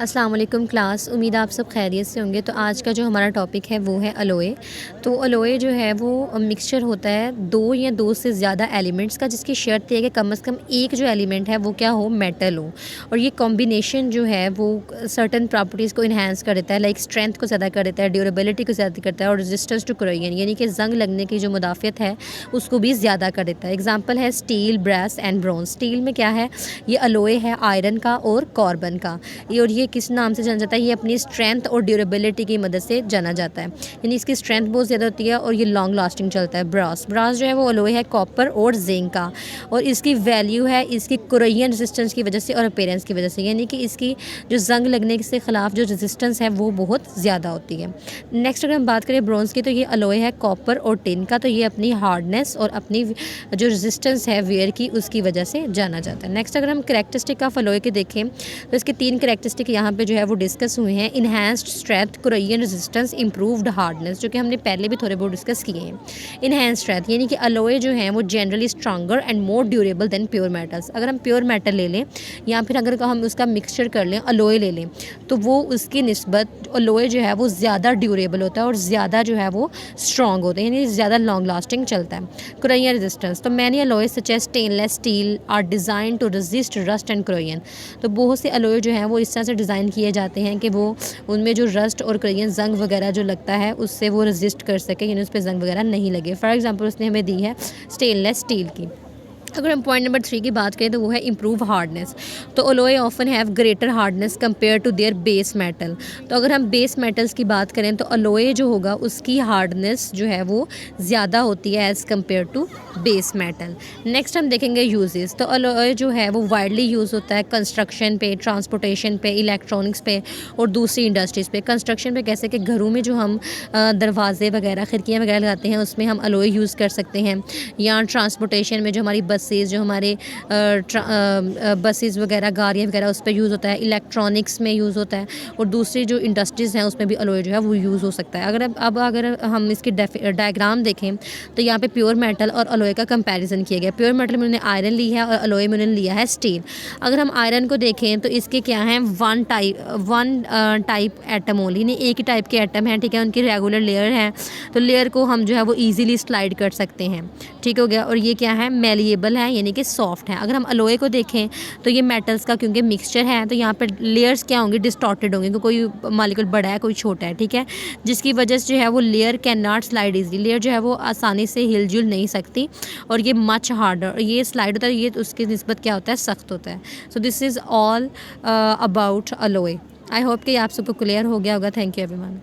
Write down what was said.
अस्सलाम वालेकुम क्लास। उम्मीद आप सब खैरियत से होंगे। तो आज का जो हमारा टॉपिक है वो है अलोए। तो अलोए जो है वो मिक्सचर होता है दो या दो से ज़्यादा एलिमेंट्स का, जिसकी शर्त है कि कम से कम एक जो एलिमेंट है वो क्या हो, मेटल हो। और ये कॉम्बिनेशन जो है वो सर्टन प्रॉपर्टीज़ को इन्हांस कर देता है, लाइक स्ट्रेंथ को ज़्यादा कर देता है, ड्यूरेबिलिटी को ज़्यादा करता है, और रेजिस्टेंस टू कोरोजन यानी कि जंग लगने की जो मुदाफ़ियत है उसको भी ज़्यादा कर देता है। एग्जाम्पल है steel, brass and bronze. Steel में क्या है, ये अलोए है आयरन का और कार्बन का। और ये किस नाम से जाना जाता है, ये अपनी स्ट्रेंथ और ड्यूरेबिलिटी की मदद से जाना जाता है, यानी इसकी स्ट्रेंथ बहुत ज़्यादा होती है और ये लॉन्ग लास्टिंग चलता है। ब्रास जो है वो अलोए है कॉपर और जिंक का, और इसकी वैल्यू है इसकी कोरोजन रेजिस्टेंस की वजह से और अपीयरेंस की वजह से, यानी कि इसकी जो जंग लगने के ख़िलाफ़ जो रेजिस्टेंस है वो बहुत ज़्यादा होती है। नेक्स्ट अगर हम बात करें ब्रॉन्ज की, तो ये अलोए है कॉपर और टिन का, तो ये अपनी हार्डनेस और अपनी जो रेजिस्टेंस है वेयर की उसकी वजह से जाना जाता है। नेक्स्ट अगर हम करैक्टरिस्टिक ऑफ अलोए के देखें तो इसके 3 करैक्टरिस्टिक यहाँ पे जो है वो डिस्कस हुए हैं। Enhanced strength, corrosion resistance, improved hardness, जो कि हमने पहले भी थोड़े बहुत डिस्कस किए हैं। इन्हांस्ड स्ट्रेंथ यानी कि अलोए जो है वो generally stronger and more durable than pure metals. अगर हम प्योर मेटल ले लें या फिर अगर हम उसका मिक्सचर कर लें, अलोए ले लें, तो वो उसकी निस्बत अलोए जो है वो ज़्यादा ड्यूरेबल होता है और ज़्यादा जो है वो स्ट्रॉन्ग होता है, यानी ज़्यादा लॉन्ग लास्टिंग चलता है। कोरोजन रेजिस्टेंस, तो many alloy such as stainless steel are design to resist rust and corrosion. तो बहुत से अलोए जो हैं वो इस तरह से डिज़ाइन किए जाते हैं कि वो उनमें जो रस्ट और कोरोजन जंग वगैरह जो लगता है उससे वो रेजिस्ट कर सके, यानी उस पर जंग वगैरह नहीं लगे। फॉर एग्जांपल उसने हमें दी है स्टेनलेस स्टील की। अगर हम पॉइंट नंबर 3 की बात करें तो वो है इम्प्रूव हार्डनेस। तो alloy often have greater hardness compare to their base metal. तो अगर हम बेस मेटल्स की बात करें तो अलोए जो होगा उसकी हार्डनेस जो है वो ज़्यादा होती है as compare to base metal. Next हम देखेंगे यूजेस। तो अलोए जो है वो वाइडली यूज़ होता है कंस्ट्रक्शन पे, ट्रांसपोर्टेशन पे, इलेक्ट्रॉनिक्स पे और दूसरी इंडस्ट्रीज़ पे। कंस्ट्रक्शन पे कैसे कि घरों में जो हम दरवाजे वगैरह, खिड़कियाँ वगैरह लगाते हैं उसमें हम अलोए यूज़ कर सकते हैं, या ट्रांसपोर्टेशन में जो हमारी बसेस, जो हमारे बसेस वगैरह, गाड़ियाँ वगैरह उस पर यूज़ होता है। इलेक्ट्रॉनिक्स में यूज़ होता है और दूसरी जो इंडस्ट्रीज़ हैं उसमें भी अलोए जो है वो यूज़ हो सकता है। अगर हम इसकी डायग्राम देखें तो यहाँ पे प्योर मेटल और अलोए का कंपैरिजन किया गया। प्योर मेटल में उन्होंने आयरन ली है और अलोए में उन्होंने लिया है स्टील। अगर हम आयरन को देखें तो इसके क्या हैं, वन टाइप एटम ओनली, नहीं एक ही टाइप के एटम हैं, ठीक है। उनकी रेगुलर लेयर है, तो लेयर को हम जो है वो ईजिली स्लाइड कर सकते हैं, ठीक हो गया। और ये क्या है, मेलिएबल है यानी कि सॉफ्ट है। अगर हम अलोए को देखें तो ये मेटल्स का क्योंकि मिक्सचर है तो यहाँ पर लेयर्स क्या होंगे, डिस्टॉर्टेड होंगे, क्योंकि कोई मॉलिक्यूल बड़ा है कोई छोटा है, ठीक है, जिसकी वजह से जो है वो layer can not slide easily, layer जो है वो आसानी से हिलजुल नहीं सकती और ये मच हार्डर, ये स्लाइड होता है, ये उसकी निस्बत क्या होता है, सख्त होता है। So this is all about alloy. I hope कि आप सबको क्लियर हो गया होगा। Thank you everyone.